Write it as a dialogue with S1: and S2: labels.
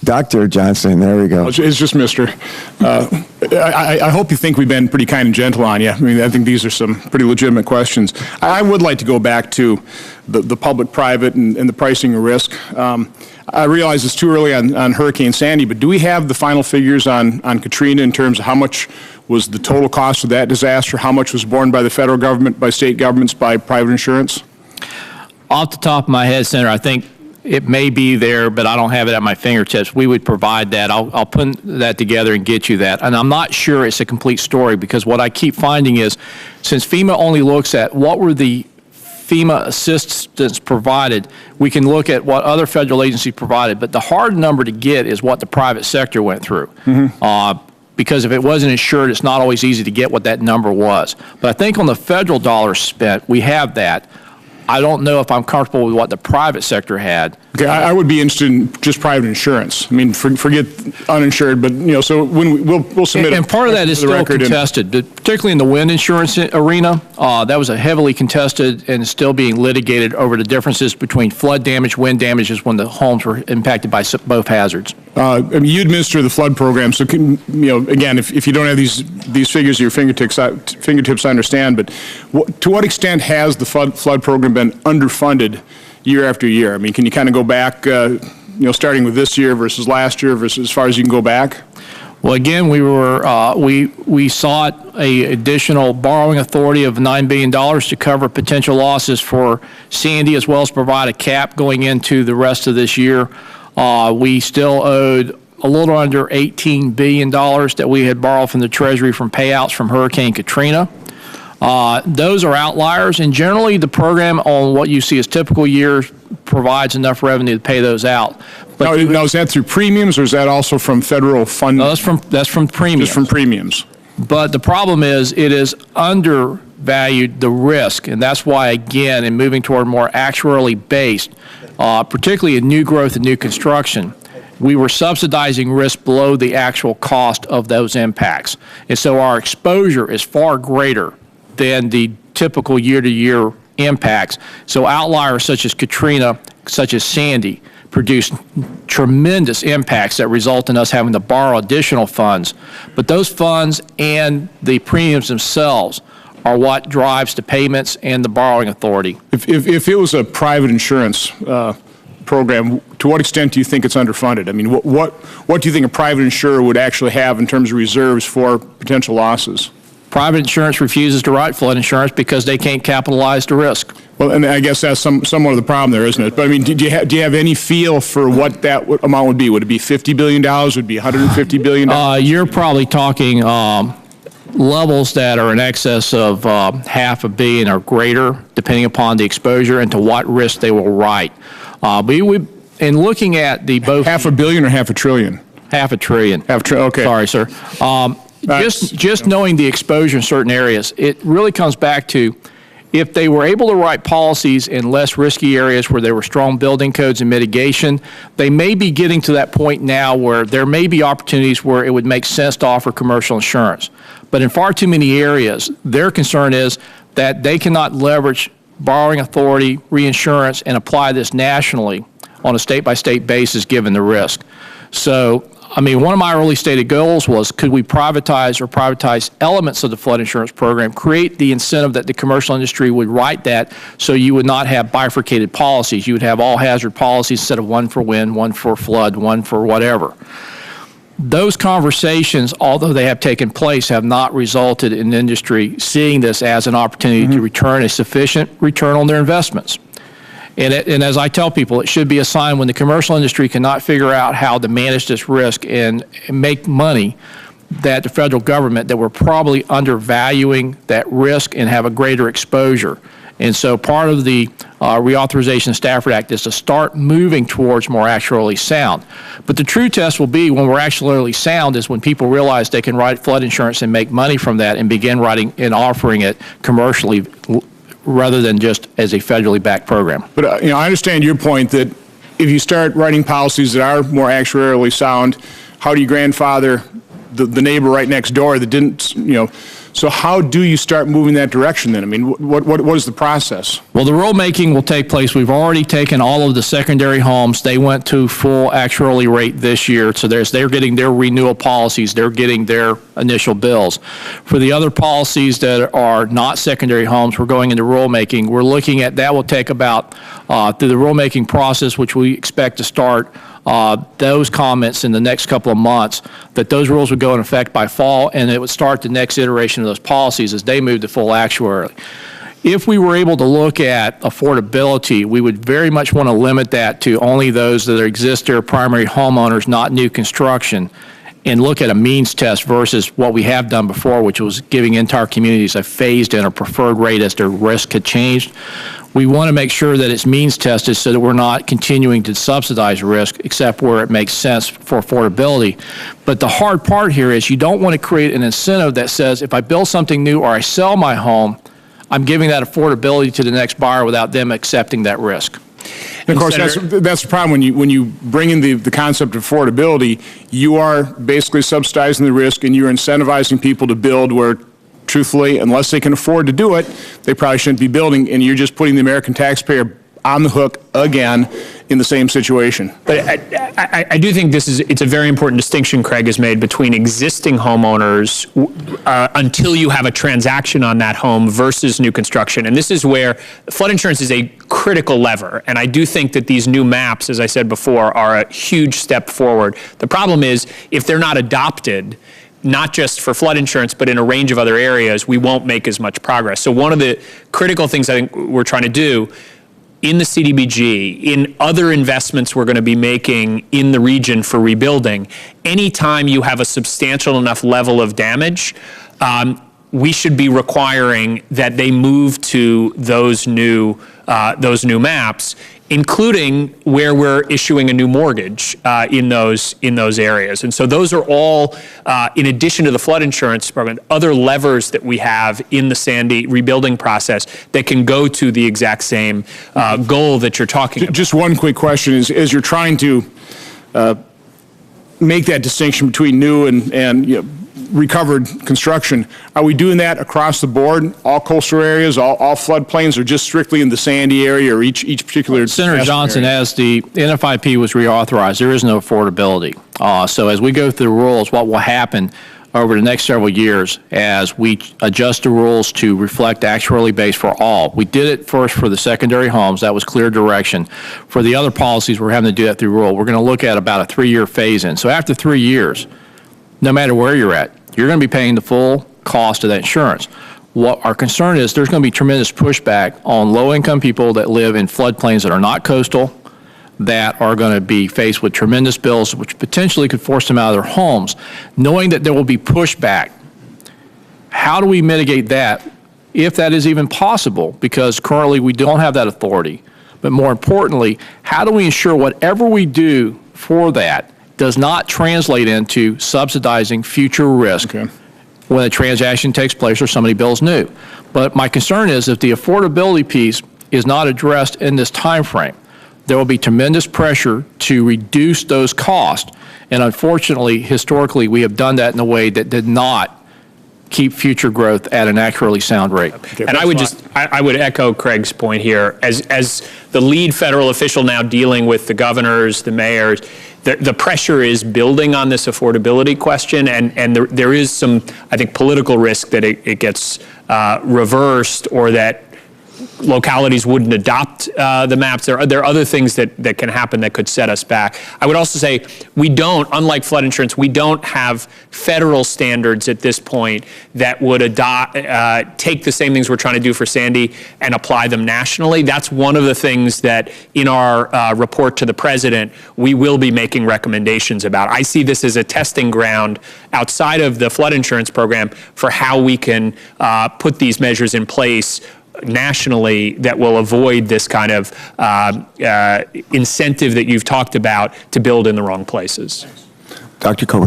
S1: Dr. Johnson, there we go.
S2: It's just Mr. I hope you think we've been pretty kind and gentle on you. I mean, I think these are some pretty legitimate questions. I would like to go back to the public-private and the pricing of risk. I realize it's too early on Hurricane Sandy, but do we have the final figures on Katrina in terms of how much was the total cost of that disaster, how much was borne by the federal government, by state governments, by private insurance?
S3: Off the top of my head, Senator, I think it may be there, but I don't have it at my fingertips. We would provide that. I'll put that together and get you that. And I'm not sure it's a complete story, because what I keep finding is, since FEMA only looks at what were the FEMA assistance provided, we can look at what other federal agencies provided. But the hard number to get is what the private sector went through. Because if it wasn't insured, it's not always easy to get what that number was. But I think on the federal dollars spent, we have that. I don't know if I'm comfortable with what the private sector had.
S2: Okay, I would be interested in just private insurance. I mean, forget uninsured, but so when we'll submit.
S3: And part of that is still contested, particularly in the wind insurance arena. That was a heavily contested and still being litigated over the differences between flood damage, wind damages when the homes were impacted by both hazards.
S2: I mean, you administer the flood program, so again, if you don't have these figures at your fingertips, I understand. But to what extent has the flood program been underfunded year after year? I mean, can you kind of go back, starting with this year versus last year versus as far as you can go back?
S3: Well, again, we sought a additional borrowing authority of $9 billion to cover potential losses for Sandy, as well as provide a cap going into the rest of this year. We still owed a little under $18 billion that we had borrowed from the Treasury from payouts from Hurricane Katrina. Those are outliers, and generally the program on what you see as typical years provides enough revenue to pay those out. But
S2: now, is that through premiums, or is that also from federal funding?
S3: No, that's from premiums.
S2: Just from premiums.
S3: But the problem is it is undervalued the risk, and that's why, again, in moving toward more actuarially based, particularly in new growth and new construction, we were subsidizing risk below the actual cost of those impacts. And so our exposure is far greater than the typical year-to-year impacts. So outliers such as Katrina, such as Sandy, produce tremendous impacts that result in us having to borrow additional funds. But those funds and the premiums themselves are what drives the payments and the borrowing authority.
S2: If it was a private insurance program, to what extent do you think it's underfunded? I mean, what do you think a private insurer would actually have in terms of reserves for potential losses?
S3: Private insurance refuses to write flood insurance because they can't capitalize the risk.
S2: Well, and I guess that's somewhat of the problem there, isn't it? But I mean, do you have any feel for what that amount would be? Would it be $50 billion? Would it be $150 billion?
S3: You're probably talking levels that are in excess of $500 million or greater, depending upon the exposure and to what risk they will write. In looking at the both
S2: $500 million or $500 billion?
S3: $500 billion.
S2: Okay.
S3: Sorry, sir. Just knowing the exposure in certain areas, it really comes back to if they were able to write policies in less risky areas where there were strong building codes and mitigation, they may be getting to that point now where there may be opportunities where it would make sense to offer commercial insurance. But in far too many areas, their concern is that they cannot leverage borrowing authority, reinsurance, and apply this nationally on a state-by-state basis given the risk. So, I mean, one of my early stated goals was, could we privatize elements of the flood insurance program, create the incentive that the commercial industry would write that so you would not have bifurcated policies. You would have all hazard policies instead of one for wind, one for flood, one for whatever. Those conversations, although they have taken place, have not resulted in industry seeing this as an opportunity to return a sufficient return on their investments. And as I tell people, it should be a sign when the commercial industry cannot figure out how to manage this risk and make money, that the federal government, that we're probably undervaluing that risk and have a greater exposure. And so part of the Reauthorization of Stafford Act is to start moving towards more actuarially sound. But the true test will be when we're actuarially sound is when people realize they can write flood insurance and make money from that and begin writing and offering it commercially rather than just as a federally backed program.
S2: But I understand your point that if you start writing policies that are more actuarially sound, how do you grandfather the neighbor right next door that didn't So how do you start moving that direction then? I mean, what is the process?
S3: Well, the rulemaking will take place. We've already taken all of the secondary homes. They went to full actuarially rate this year, so they're getting their renewal policies. They're getting their initial bills. For the other policies that are not secondary homes, we're going into rulemaking. We're looking at that will take about, through the rulemaking process, which we expect to start those comments in the next couple of months, that those rules would go in effect by fall, and it would start the next iteration of those policies as they move to full actuary. If we were able to look at affordability, we would very much want to limit that to only those that exist there, primary homeowners, not new construction, and look at a means test versus what we have done before, which was giving entire communities a phased-in or preferred rate as their risk had changed. We want to make sure that it's means tested so that we're not continuing to subsidize risk except where it makes sense for affordability. But the hard part here is you don't want to create an incentive that says if I build something new or I sell my home, I'm giving that affordability to the next buyer without them accepting that risk.
S2: And of course, that's the problem when you bring in the concept of affordability. You are basically subsidizing the risk, and you're incentivizing people to build where, truthfully, unless they can afford to do it, they probably shouldn't be building, and you're just putting the American taxpayer on the hook again in the same situation.
S4: But I do think it's a very important distinction Craig has made between existing homeowners until you have a transaction on that home versus new construction. And this is where flood insurance is a critical lever. And I do think that these new maps, as I said before, are a huge step forward. The problem is if they're not adopted, not just for flood insurance, but in a range of other areas, we won't make as much progress. So one of the critical things I think we're trying to do in the CDBG, in other investments we're going to be making in the region for rebuilding, anytime you have a substantial enough level of damage, we should be requiring that they move to those new maps, including where we're issuing a new mortgage in those areas. And so those are all, in addition to the flood insurance program, other levers that we have in the Sandy rebuilding process that can go to the exact same goal that you're talking about.
S2: Just one quick question is, as you're trying to make that distinction between new and recovered construction, are we doing that across the board, all coastal areas, all floodplains, or just strictly in the Sandy area or each particular?
S3: Senator Johnson,
S2: area?
S3: as the NFIP was reauthorized, there is no affordability. So as we go through the rules, what will happen over the next several years as we adjust the rules to reflect actuarially based for all. We did it first for the secondary homes. That was clear direction. For the other policies, we're having to do that through rule. We're going to look at about a 3-year phase-in. So after 3 years, no matter where you're at, you're going to be paying the full cost of that insurance. What our concern is, there's going to be tremendous pushback on low-income people that live in floodplains that are not coastal, that are going to be faced with tremendous bills, which potentially could force them out of their homes. Knowing that there will be pushback, how do we mitigate that, if that is even possible? Because currently we don't have that authority. But more importantly, how do we ensure whatever we do for that does not translate into subsidizing future risk when a transaction takes place or somebody builds new? But my concern is if the affordability piece is not addressed in this time frame, there will be tremendous pressure to reduce those costs. And unfortunately, historically, we have done that in a way that did not keep future growth at an actuarially sound rate.
S4: Okay, and I would echo Craig's point here. As the lead federal official now dealing with the governors, the mayors, the pressure is building on this affordability question, and there is some, I think, political risk that it gets reversed, or that localities wouldn't adopt the maps. There are other things that can happen that could set us back. I would also say we don't, unlike flood insurance, we don't have federal standards at this point that would take the same things we're trying to do for Sandy and apply them nationally. That's one of the things that in our report to the president, we will be making recommendations about. I see this as a testing ground outside of the flood insurance program for how we can put these measures in place nationally that will avoid this kind of incentive that you've talked about to build in the wrong places.
S1: Dr. Coburn.